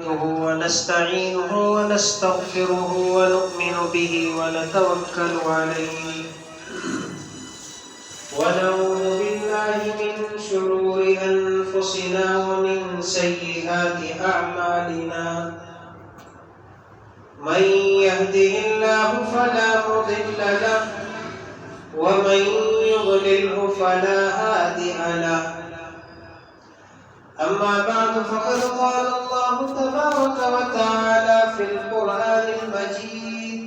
ونستعينه ونستغفره ونؤمن به ونتوكل عليه ونعوذ بالله من شرور أنفسنا ومن سيئات أعمالنا من يهده الله فلا مضل له ومن يضلله فلا هادي له أما بعد فقد قال الله تبارك وتعالى في القرآن المجيد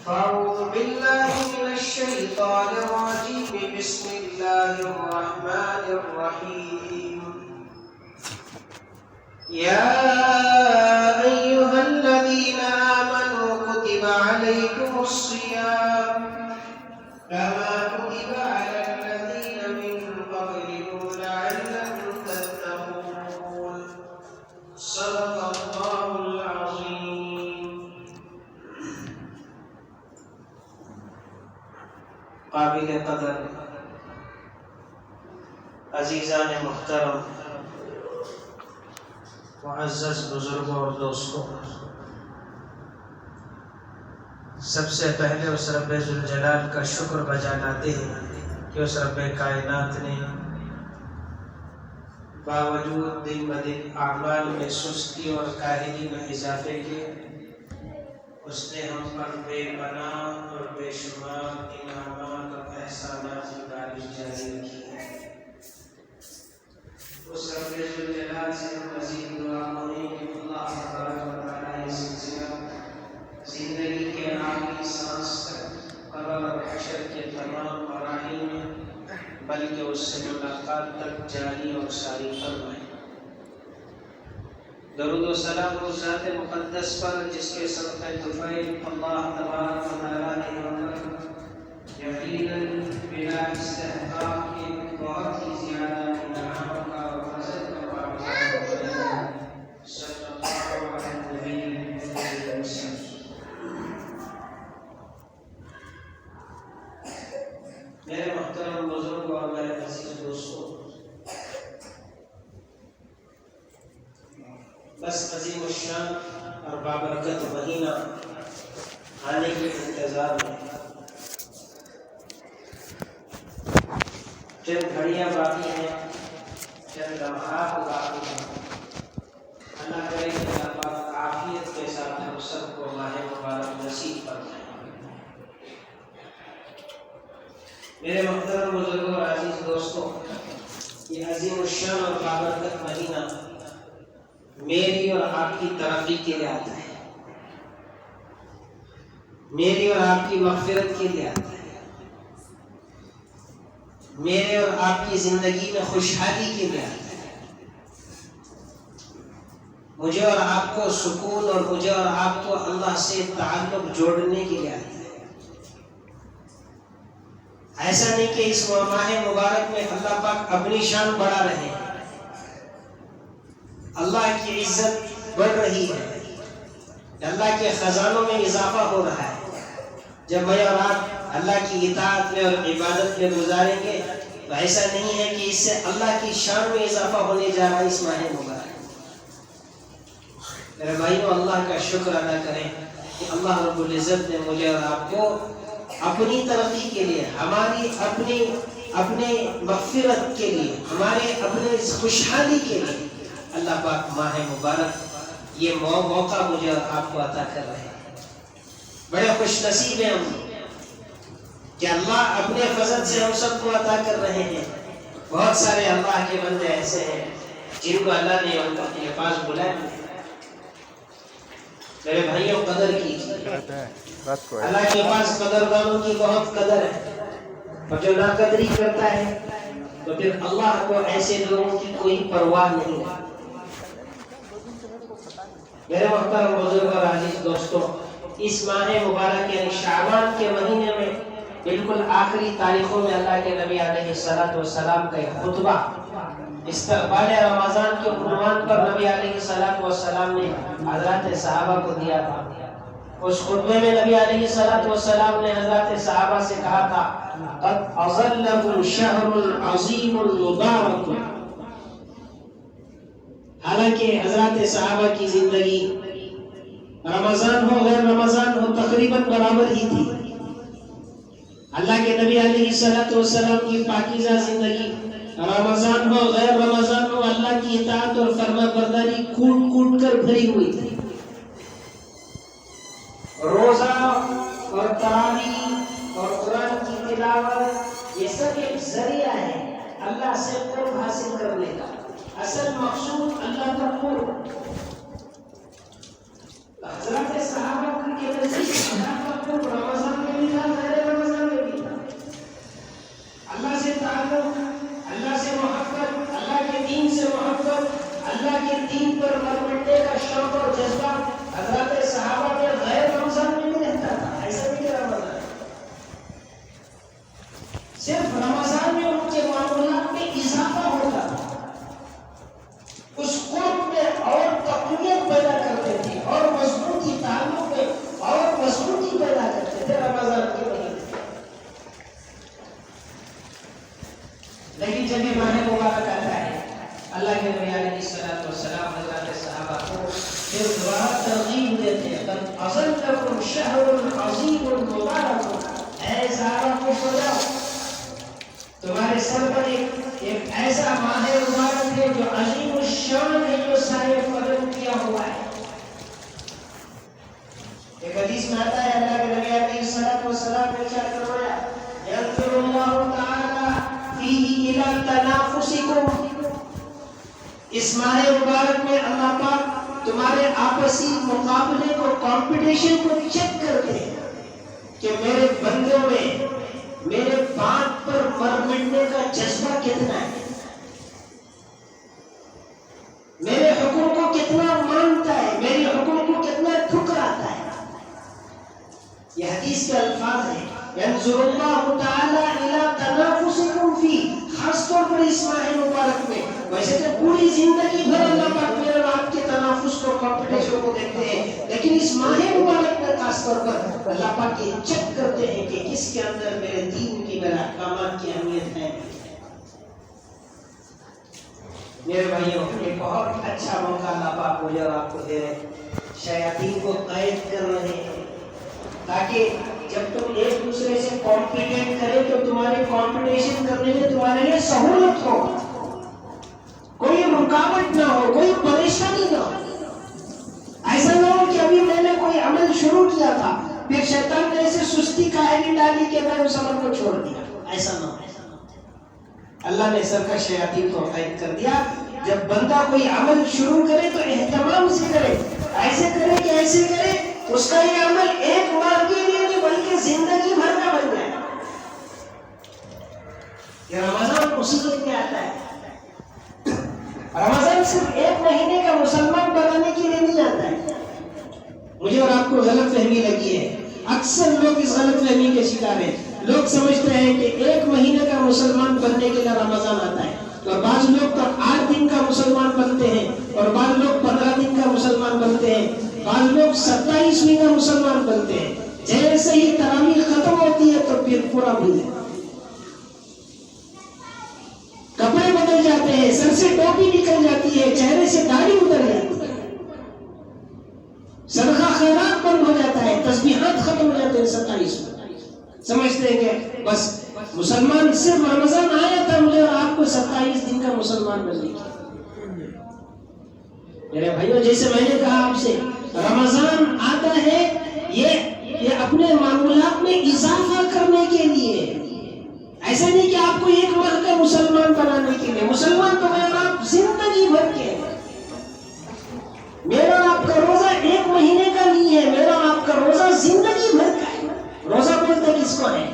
فأعوذ بالله من الشيطان الرجيم بسم الله الرحمن الرحيم يا أيها الذين آمنوا كتب عليكم الصيام كما كتب على الذين من قبلكم لعلكم تتقون صدق الله العظيم. قابل قدر عزیزان محترم معزز بزرگوں اور دوستوں، سب سے پہلے اس رب ذوالجلال کا شکر بجا لاتے ہیں کہ اس رب کائنات نے باوجود دن بدن اعمال میں سستی اور کاہلی میں اضافے کے اس نے ہم پر بے پناہ اور بے شمار انعامات اور احسانات کی بارش جاری رکھی ہے۔ اس رب ذوالجلال سے ہم مزید دعا کریں کہ اللہ تبارک و تعالیٰ یہ سلسلہ زندگی کے آخری سانس تک قبر اور حشر کے تمام مراحل میں بلکہ اس سے ملاقات تک جاری اور ساری فرمائے۔ درود و سلام اس ذات مقدس پر جس کے صدقہ طفیل اللہ تبارک و تعالیٰ نے ہم پر یقیناً بلا استحقاق کے بہت ہی زیادہ انعام کا اور فضل کا معاملہ کیا۔ صلی اللہ علیہ وسلم۔ میرے محترم بزرگ اور میرے عزیز دوستوں، بس عظیم الشان اور بابرکت مہینہ آنے کے انتظار میں چند گھڑیاں باقی ہیں، چند لمحات باقی ہیں۔ اللہ کرے کہ اللہ پاک عافیت کے ساتھ ہم سب کو ماہ مبارک نصیب فرمائے۔ میرے محترم بزرگوں اور عزیز دوستوں، یہ عظیم الشان اور بابرکت مہینہ میری اور آپ کی ترقی کے لیے آتا ہے، میری اور آپ کی مغفرت کے لیے آتا ہے، میرے اور آپ کی زندگی میں خوشحالی کے لیے آتا ہے، مجھے اور آپ کو سکون اور مجھے اور آپ کو اللہ سے تعلق جوڑنے کے لیے آتا ہے۔ ایسا نہیں کہ اس ماہ مبارک میں اللہ پاک اپنی شان بڑھا رہے ہیں، اللہ کی عزت بڑھ رہی ہے، اللہ کے خزانوں میں اضافہ ہو رہا ہے۔ جب میں اور آپ اللہ کی اطاعت میں اور عبادت میں گزاریں گے تو ایسا نہیں ہے کہ اس سے اللہ کی شان میں اضافہ ہونے جا رہا ہے اس ماہ مبارک۔ میرے بھائیوں، اللہ کا شکر ادا کریں کہ اللہ رب العزت نے مجھے اور آپ کو اپنی ترقی کے لیے، ہماری اپنے مغفرت کے لیے، ہمارے اپنے خوشحالی کے لیے اللہ پاک ماہ مبارک یہ موقع مجھے اور آپ کو عطا کر رہے ہیں۔ بڑے خوش نصیب ہیں ہم کہ اللہ اپنے فضل سے ہم سب کو عطا کر رہے ہیں۔ بہت سارے اللہ کے بندے ایسے ہیں جن کو اللہ نے اپنے پاس بلایا۔ میرے بھائیوں، قدر کیجیے، اللہ کے پاس قدردانوں کی بہت قدر ہے، اور جو ناقدری کرتا ہے تو پھر اللہ کو ایسے لوگوں کی کوئی پرواہ نہیں ہے۔ میرے محترم بزرگ اور عزیز دوستوں، اس ماہ مبارک یعنی شعبان کے مہینے میں بالکل آخری تاریخوں میں اللہ کے نبی علیہ السلام کا ایک خطبہ استقبال رمضان کے عنوان پر نبی علیہ السلام نے حضرات صحابہ کو دیا تھا۔ اس خطبے میں نبی علیہ السلام نے حضرات صحابہ سے کہا تھا، قد اظلکم شہر عظیم مبارک، حالانکہ حضرات صحابہ کی زندگی رمضان ہو غیر رمضان ہو تقریباً برابر ہی تھی. اللہ کے نبی علیہ الصلوۃ والسلام کی پاکیزہ زندگی رمضان ہو غیر رمضان ہو اللہ کی اطاعت اور فرما برداری کوٹ کوٹ کر بھری ہوئی تھی. روزہ اور تراویح اور قرآن کی تلاوت یہ سب ایک ذریعہ ہے اللہ سے قرب حاصل کرنے کا. اصل مقصود اللہ کا قرب. حضرات صحابہ کے نزدیک اللہ کا قرب رمضان میں بھی تھا غیر رمضان میں بھی تھا. اللہ سے تعلق، اللہ سے محبت، اللہ کے دین سے محبت، اللہ کے دین پر مر مٹنے کا شوق اور جذبہ حضرات صحابہ کے غیر رمضان میں بھی رہتا تھا. ایسا نہیں کہ رمضان صرف رمضان میں ان کے معاملات میں اضافہ ہوتا تھا. اس قرب میں اور تقویت پیدا کرتے تھے اور مضبوطی تعلق میں اور مضبوطی پیدا کرتے تھے رمضان کے مہینے. لیکن جب یہ ماہ مبارک آتا ہے اللہ کے نبی علیہ الصلوۃ والسلام حضرات صحابہ کو پھر دوبارہ ترغیب دیتے ہیں. قد اظلکم شہر عظیم مبارک، اے صحابہ کو سجاؤ، تمہارے سر پر ایک ایسا ماہ مبارک ہے جو عظیم الشان ہے، جو سایہ فضل کیا ہوا ہے. ایک حدیث میں آتا ہے اللہ کے نبی علیہ الصلوۃ والسلام نے ارشاد فرمایا ينظر اللہ تعالی فیہ الی تنافسکم، اس ماہ مبارک میں اللہ پاک تمہارے آپسی مقابلے کو، کمپٹیشن کو چیک کرتے ہیں کہ میرے بندوں میں میرے بات پر مر مٹنے کا جذبہ کتنا ہے، میرے حکم کو کتنا مانتا ہے، میرے حکم کو کتنا ٹھکراتا ہے. یہ حدیث کے الفاظ ہیں ينظر اللہ تعالی الی تنافسکم فی، خاص طور پر اس ماہ مبارک میں. ویسے تو پوری زندگی بھر اللہ پاک میرے اور آپ کے تنافس کو، کمپٹیشن کو دیکھتے ہیں، لیکن اس ماہ مبارک میں خاص طور پر اللہ پاک یہ چیک کرتے ہیں کہ کس کے اندر میرے دین کی، میرے احکامات کی اہمیت ہے. میرے بھائیوں، ایک بہت اچھا موقع اللہ پاک مجھے اور آپ کو دے رہے ہیں. شیاطین کو قید کر رہے ہیں تاکہ جب تم ایک دوسرے سے کمپیٹیٹ کرے تو تمہارے کمپٹیشن کرنے میں تمہارے لیے سہولت ہو، کوئی رکاوٹ نہ ہو، کوئی پریشانی نہ ہو. ایسا نہ ہو کہ ابھی میں نے کوئی عمل شروع کیا تھا پھر شیطان نے ایسے سستی کاہلی ڈالی کہ میں اس عمل کو چھوڑ دیا. ایسا نہ ہو. اللہ نے سرکش شیاطین کو قید کر دیا. جب بندہ کوئی عمل شروع کرے تو اہتمام سے کرے، ایسے کرے کہ ایسے کرے اس کا یہ عمل ایک بار کے لیے نہیں بلکہ زندگی بھر کا بن جائے. یہ رمضان اسی کے لیے آتا ہے. رمضان صرف ایک مہینے کا مسلمان بنانے کے لیے نہیں آتا ہے. مجھے اور آپ کو غلط فہمی لگی ہے. اکثر لوگ اس غلط فہمی کے شکار ہیں. لوگ سمجھتے ہیں کہ ایک مہینے کا مسلمان بننے کے لیے رمضان آتا ہے، اور بعض لوگ تو 8 دن کا مسلمان بنتے ہیں، اور بعض لوگ 15 دن کا مسلمان بنتے ہیں، بعض لوگ 27ویں کا مسلمان بنتے ہیں. جیسے ہی تراویح ختم ہوتی ہے تو پھر پورا بھول جاتے ہیں، کپڑے بدل جاتے ہیں، سر سے ٹوپی نکل جاتی ہے، چہرے سے داڑھی اتر جاتی ہے، صدقہ خیرات بند ہو جاتا ہے، تسبیحات ختم ہو جاتے ہیں 27 میں. سمجھتے ہیں کہ بس مسلمان صرف رمضان آیا تھا مجھے اور آپ کو 27 دن کا مسلمان بننے کی. میرے بھائیوں، جیسے میں نے کہا آپ سے، رمضان آتا ہے یہ اپنے معمولات میں اضافہ کرنے کے لیے. ایسا نہیں کہ آپ کو ایک ماہ کا مسلمان بنانے کے لیے. مسلمان تو میں آپ زندگی بھر کے. میرا آپ کا روزہ ایک مہینے کا نہیں ہے، میرا آپ کا روزہ زندگی بھر کا ہے. روزہ بولتے کس کو ہے؟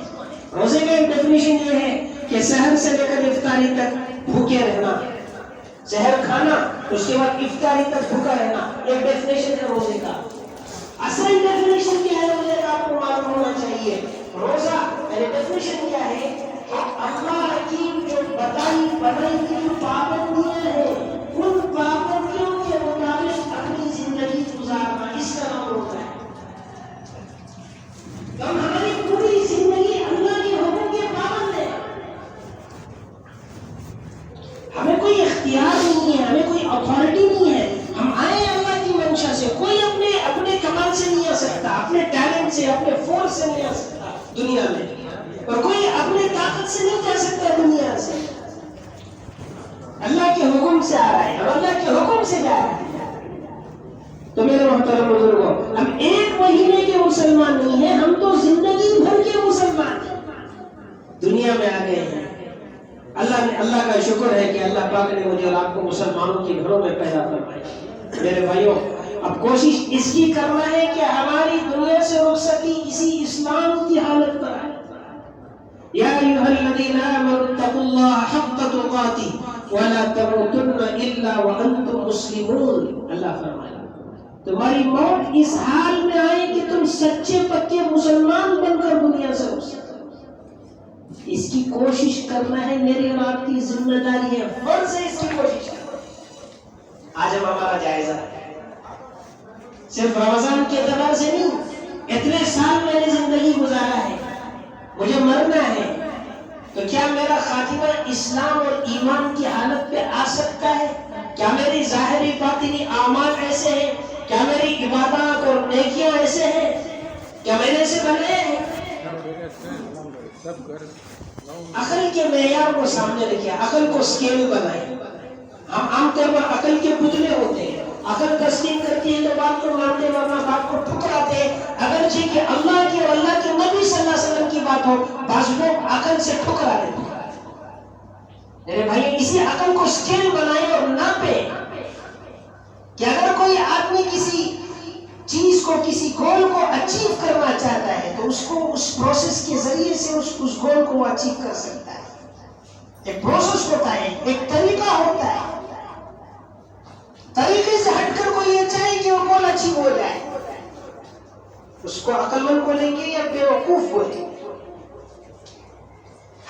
روزے کا ایک ڈیفینیشن یہ ہے کہ سحر سے لے کر افطاری تک بھوکے رہنا، سحر کھانا اس کے بعد افطاری تک بھوکا رہنا، ایک ڈیفینیشن ہے روزے کا. اصل ڈیفینیشن کیا ہے روزے کا آپ کو معلوم ہونا چاہیے. روزہ یعنی ڈیفینیشن کیا ہے کہ اللہ کی جو بنائی کی جو پابندیاں ہیں ان پابندیوں کے مطابق اپنی زندگی گزارنا، اس کا نام روزہ ہے. ہم ہماری پوری زندگی اللہ کے حکم کے پابند ہیں. ہمیں کوئی اختیار نہیں ہے، ہمیں کوئی اتھارٹی نہیں ہے دنیا میں، اور کوئی اپنے طاقت سے نہیں جا سکتا دنیا سے، اللہ کے حکم سے آ رہا ہے اور اللہ کے حکم سے جا رہا ہے۔ تو میرے محترم بزرگوں، ہم ایک مہینے کے مسلمان نہیں ہیں، ہم تو زندگی بھر کے مسلمان ہیں، دنیا میں آ گئے ہیں۔ اللہ کا شکر ہے کہ اللہ پاک نے مجھے اور آپ کو مسلمانوں کے گھروں میں پیدا فرمایا۔ میرے بھائیوں، اب کوشش اس کی کرنا ہے کہ ہماری دنیا سے رخصتی اسی اسلام کی حالت پر آئے۔ یا ایھا الذین آمنوا اتقوا اللہ حق تقاتہ ولا تموتن الا وانتم مسلمون۔ اللہ فرمایا تمہاری موت اس حال میں آئے کہ تم سچے پکے مسلمان بن کر دنیا سے رخصت۔ اس کی کوشش کرنا ہے، میری اور آپ کی ذمہ داری ہے، فرض ہے اس کی کوشش کرنا۔ آج ہم ہمارا جائزہ صرف رمضان کے اعتبار سے نہیں، اتنے سال میں نے زندگی گزارا ہے، مجھے مرنا ہے، تو کیا میرا خاتمہ اسلام اور ایمان کی حالت پہ آ سکتا ہے؟ کیا میری ظاہری باطنی اعمال ایسے ہیں؟ کیا میری عبادات اور نیکیاں ایسے ہیں؟ کیا میں نے ایسے بنے ہیں؟ عقل کے معیار کو سامنے رکھیں، عقل کو اسکیل بنائیں۔ ہم عام طور پر عقل کے پتلے ہوتے ہیں، عقل تسلیم کرتی ہے تو بات کو مانتے ورنہ بات کو ٹھکراتے ہیں، اگرچہ کہ اللہ کی اور اللہ کے نبی صلی اللہ علیہ وسلم کی بات ہو، بعض لوگ عقل سے ٹھکرا دیتے ہیں۔ میرے بھائی، اسی عقل کو اسکیل بنائیں اور ناپیں کہ اگر کوئی آدمی کسی چیز کو، کسی گول کو اچیو کرنا چاہتا ہے تو اس کو اس پروسیس کے ذریعے سے اس گول کو وہ اچیو کر سکتا ہے۔ ایک پروسیس ہوتا ہے، ایک طریقہ ہوتا ہے، طریقے سے ہٹ کر کوئی یہ چاہے کہ وہ گول اچیو ہو جائے، اس کو عقل مند بولیں گے یا بے وقوف بولیں گے؟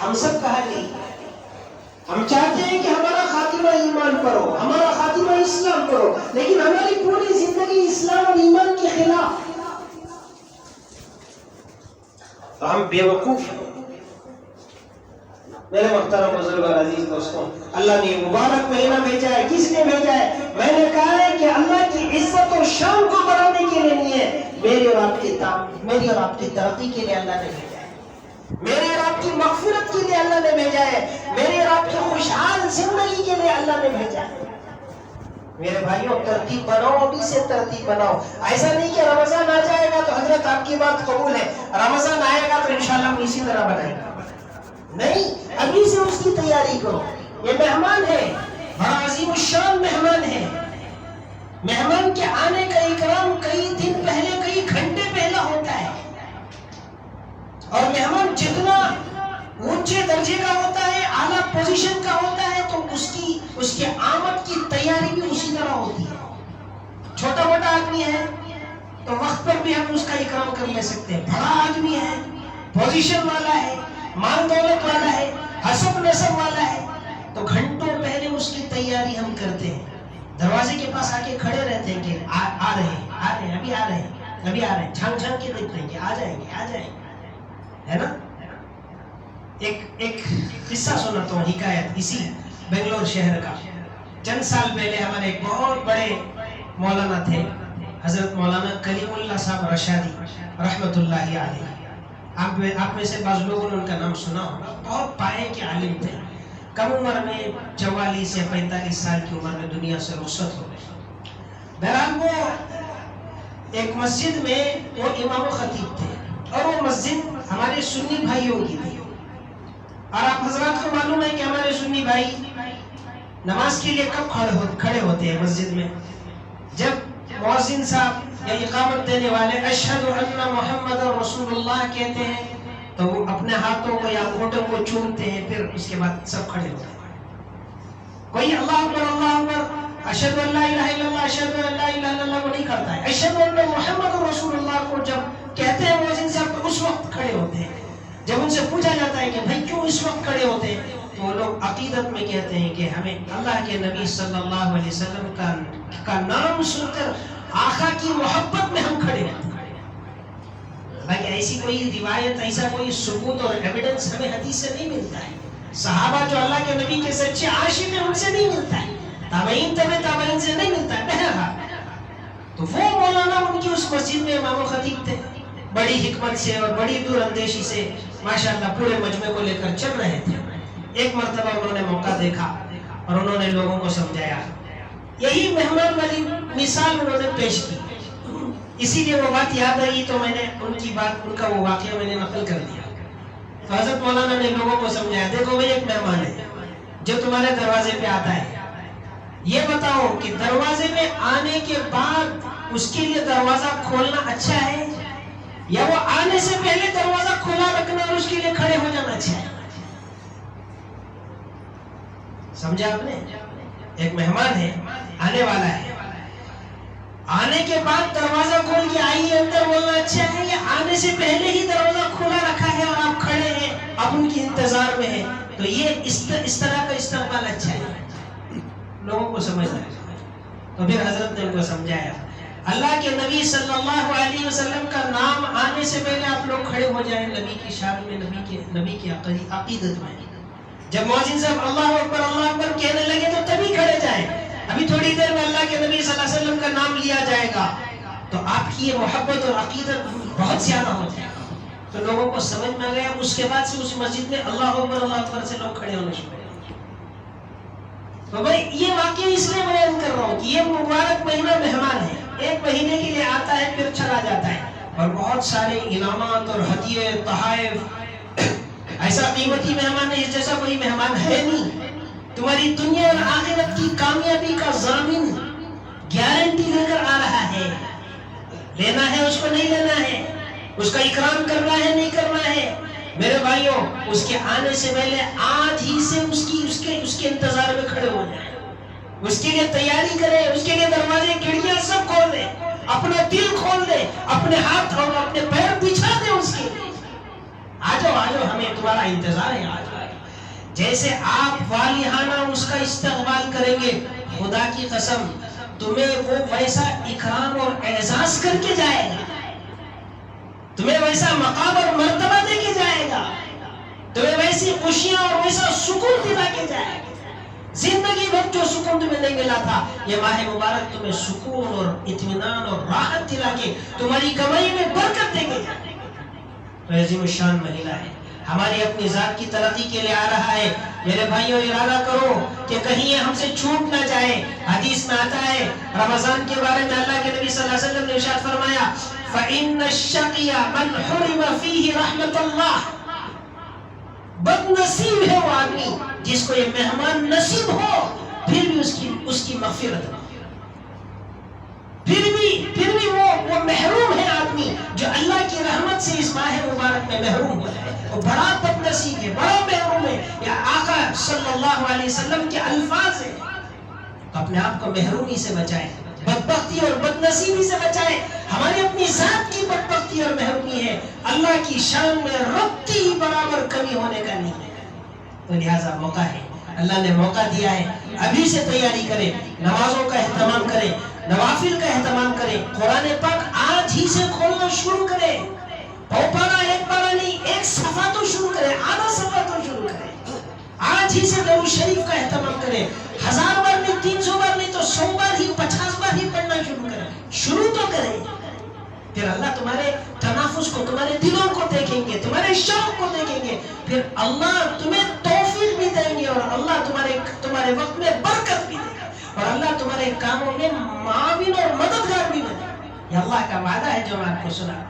ہم سب کہا نہیں، ہم چاہتے ہیں کہ ہمارا خاتمہ ایمان پر ہو، ہمارا خاتمہ اسلام پر ہو، لیکن ہماری پوری زندگی اسلام اور ایمان کے خلاف، تو ہم بے وقوف ہیں۔ میرے محترم بزرگ اور عزیز دوستوں، اللہ نے مبارک مہینہ بھیجا ہے، کس نے بھیجا ہے؟ میں نے کہا ہے کہ اللہ کی عزت اور شان کو بڑھانے کے لیے نہیں ہے، میری اور آپ کی ترقی کے لیے اللہ نے بھیجا ہے، میرے اور آپ کی مغفرت کے لیے اللہ نے بھیجا ہے، میرے اور آپ کی خوشحال زندگی کے لیے اللہ نے بھیجا ہے۔ میرے بھائیوں، ترتیب بناؤ، ابھی سے ترتیب بناؤ۔ ایسا نہیں کہ رمضان آ جائے گا تو حضرت آپ کی بات قبول ہے، رمضان آئے گا تو انشاءاللہ ہم اسی طرح بنائیں گے، نہیں، ابھی سے اس کی تیاری کرو۔ یہ مہمان ہے، بڑا عظیم الشان مہمان ہے، مہمان کے آنے کا اکرام کئی دن پہلے، کئی گھنٹے پہلے ہوتا ہے، اور مہمان جتنا اونچے درجے کا ہوتا ہے، اعلیٰ پوزیشن کا ہوتا ہے، تو اس کے آمد کی تیاری بھی اسی طرح ہوتی ہے۔ چھوٹا موٹا آدمی ہے تو وقت پر بھی ہم اس کا اکرام کر لے سکتے ہیں، بڑا آدمی ہے، پوزیشن والا ہے، مال دولت والا ہے، حسب نسب والا ہے، تو گھنٹوں پہلے اس کی تیاری ہم کرتے ہیں، دروازے کے پاس آ کے کھڑے رہتے ہیں کہ آ رہے ہیں، ابھی آ رہے ہیں، جھانک جھانک کے دیکھ لیں گے، آ جائیں گے، ہے نا۔ ایک قصہ سناتا ہوں، حکایت، اسی بنگلور شہر کا۔ چند سال پہلے ہمارے ایک بہت بڑے مولانا تھے، حضرت مولانا کلیم اللہ صاحب رشادی رحمت اللہ علیہ۔ آپ میں سے بعض لوگوں نے ان کا نام سنا ہوگا، بہت پائے کے عالم تھے، کم عمر میں 44 یا 45 سال کی عمر میں دنیا سے رخصت ہو گئے۔ بہرحال وہ ایک مسجد میں وہ امام و خطیب تھے، اور وہ مسجد ہمارے سنی بھائیوں کی تھی، اور آپ حضرات کو معلوم ہے کہ ہمارے سنی بھائی نماز کے لیے کب کھڑے ہوتے ہیں مسجد میں؟ جب مؤذن صاحب یا اقامت دینے والے اشہد ان محمد رسول اللہ کہتے ہیں تو وہ اپنے ہاتھوں کو یا ہونٹوں کو چومتے ہیں، پھر اس کے بعد سب کھڑے ہوتے ہیں۔ کوئی اللہ اکبر اللہ اکبر اشہد ان لا الہ الا اللہ اشہد ان لا الہ الا اللہ وہ نہیں کرتا ہے، اشہد ان محمد رسول اللہ کو جب کہتے ہیں مؤذن صاحب تو اس وقت کھڑے ہوتے ہیں۔ جب ان سے پوچھا جاتا ہے کہ بھائی کیوں اس وقت کھڑے ہوتے ہیں، تو وہ لوگ عقیدت میں کہتے ہیں کہ ہمیں اللہ کے نبی صلی اللہ علیہ وسلم کا نام سن کر آقا کی محبت میں ہم کھڑے ہوتے ہیں۔ حالانکہ ایسی کوئی روایت، ایسا کوئی ثبوت اور ایویڈنس ہمیں حدیث سے نہیں ملتا ہے، صحابہ جو اللہ کے نبی کے سچے عاشق ہیں ان سے نہیں ملتا ہے، تابعین تابعین سے نہیں ملتا ہے۔ بہرحال تو وہ مولانا ان کی اس مسجد میں امام و خطیب تھے، بڑی حکمت سے اور بڑی دور اندیشی سے ماشاءاللہ پورے مجمع کو لے کر چل رہے تھے. ایک مرتبہ انہوں نے موقع دیکھا اور انہوں نے لوگوں کو سمجھایا. یہی مہمان والی مثال انہوں نے پیش کی. اسی لیے وہ بات یاد آئی تو میں نے ان کی بات، ان کا وہ واقعہ میں نے نقل کر دیا. تو حضرت مولانا نے لوگوں کو سمجھایا، دیکھو بھائی ایک مہمان ہے جو تمہارے دروازے پہ آتا ہے، یہ بتاؤ کہ دروازے میں آنے کے بعد اس کے لیے دروازہ کھولنا اچھا ہے یا وہ آنے سے پہلے دروازہ کھلا رکھنا اور اس کے لیے کھڑے ہو جانا اچھا ہے؟ سمجھا آپ نے؟ ایک مہمان ہے، آنے والا ہے، آنے کے بعد دروازہ کھول کے آئیے اندر بولنا اچھا ہے یا آنے سے پہلے ہی دروازہ کھلا رکھا ہے اور آپ کھڑے ہیں، آپ ان کے انتظار میں ہیں، تو یہ اس طرح کا استقبال اچھا ہے؟ لوگوں کو سمجھنا ہے. تو پھر حضرت نے ان کو سمجھایا، اللہ کے نبی صلی اللہ علیہ وسلم کا نام آنے سے پہلے آپ لوگ کھڑے ہو جائیں نبی کی شان میں، نبی کی عقیدت میں. جب مؤذن صاحب اللہ اکبر کہنے لگے تو تبھی کھڑے جائیں. ابھی تھوڑی دیر میں اللہ کے نبی صلی اللہ علیہ وسلم کا نام لیا جائے گا تو آپ کی یہ محبت اور عقیدت بہت زیادہ ہو جائے گا. تو لوگوں کو سمجھ میں گیا. اس کے بعد سے اس مسجد میں اللہ اکبر سے لوگ کھڑے ہونے شروع. تو بھائی یہ واقعہ اس لیے بیان کر رہا ہوں کہ یہ مبارک مہینہ مہمان ہے، ایک مہینے کے لیے آتا ہے پھر چلا جاتا ہے، اور بہت سارے انعامات اور ہدیے تحائف. ایسا قیمتی مہمان ہے اس جیسا کوئی مہمان ہے نہیں. تمہاری دنیا اور آخرت کی کامیابی کا ضامن گارنٹی لے کر آ رہا ہے. لینا ہے اس کو نہیں لینا ہے، اس کا اکرام کرنا ہے نہیں کرنا ہے. میرے بھائیوں، اس کے آنے سے پہلے آج ہی سے اس کے انتظار میں کھڑے ہو جائیں، اس کے لیے تیاری کریں، اس کے لیے دروازے کھڑکیاں سب کھول دیں، اپنا دل کھول دیں، اپنے ہاتھ اور اپنے پیر بچھا دیں اس کے لیے. آ جاؤ ہمیں تمہارا انتظار ہے. آ جاؤ. جیسے آپ والیانہ اس کا استقبال کریں گے، خدا کی قسم تمہیں وہ ویسا اکرام اور اعزاز کر کے جائے گا، تمہیں ویسا مقام اور مرتبہ دے کے جائے گا، تمہیں ویسی خوشیاں اور ویسا سکون دلا کے جائے گا. زندگی بھر جو سکون تمہیں نہیں ملا تھا، یہ ماہ مبارک تمہیں سکون اور اطمینان اور راحت دلا کے تمہاری کمائی میں برکت دے کے جائے گا. تو عظیم الشان مہینہ ہے، ہماری اپنی ذات کی ترقی کے لیے آ رہا ہے. میرے بھائیوں ارادہ کرو کہ کہیں یہ ہم سے چھوٹ نہ جائے. حدیث میں آتا ہے رمضان کے بارے میں اللہ کے نبی صلی اللہ علیہ وسلم نے ارشاد فرمایا فَإِنَّ الشَّقِيَ مَنْ حُرِمَ فِيهِ رَحْمَةَ اللَّهِ. بد نصیب ہے وہ آدمی جس کو یہ مہمان نصیب ہو پھر بھی اس کی مغفرت نہ، پھر بھی وہ محروم ہے آدمی جو اللہ کی رحمت سے اس ماہ مبارک میں محروم ہو جائے. وہ بڑا بد نصیب ہے، بڑا محروم ہے. یا آقا صلی اللہ علیہ وسلم کے الفاظ ہیں. تو اپنے آپ کو محرومی سے بچائیں، بدبختی اور بدنصیبی سے بچائیں. ہماری اپنی ذات کی بدبختی اور محرومی ہے، اللہ کی شان میں رتی برابر کمی ہونے کا نہیں ہے. تو لہٰذا موقع ہے، اللہ نے موقع دیا ہے، ابھی سے تیاری کریں، نمازوں کا اہتمام کریں، نوافل کا اہتمام کریں. قرآن پاک آج ہی سے کھولنا شروع کریں. پارا ایک پارا نہیں، ایک صفحہ تو شروع کریں، آدھا صفحہ تو شروع کریں. آج ہی سے درود شریف کا اہتمام کریں. 1000 بار نہیں، 300 بار نہیں تو 100 بار ہی، 50 بار ہی پڑھنا شروع کریں. شروع تو کریں. پھر اللہ تمہارے تنافس کو، تمہارے دلوں کو دیکھیں گے، تمہارے شوق کو دیکھیں گے. پھر اللہ تمہیں توفیق بھی دیں گے اور اللہ تمہارے وقت میں برکت بھی دے گا اور اللہ تمہارے کاموں میں معاون اور مددگار بھی بنے گا. یہ اللہ کا وعدہ ہے جو میں آپ کو سنا.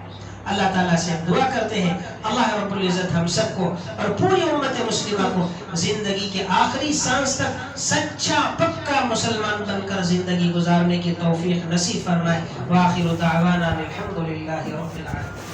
اللہ تعالیٰ سے ہم دعا کرتے ہیں اللہ رب العزت ہم سب کو اور پوری امت مسلمہ کو زندگی کے آخری سانس تک سچا پکا مسلمان بن کر زندگی گزارنے کی توفیق نصیب فرمائے. وآخر دعوانا الحمدللہ رب العالمین.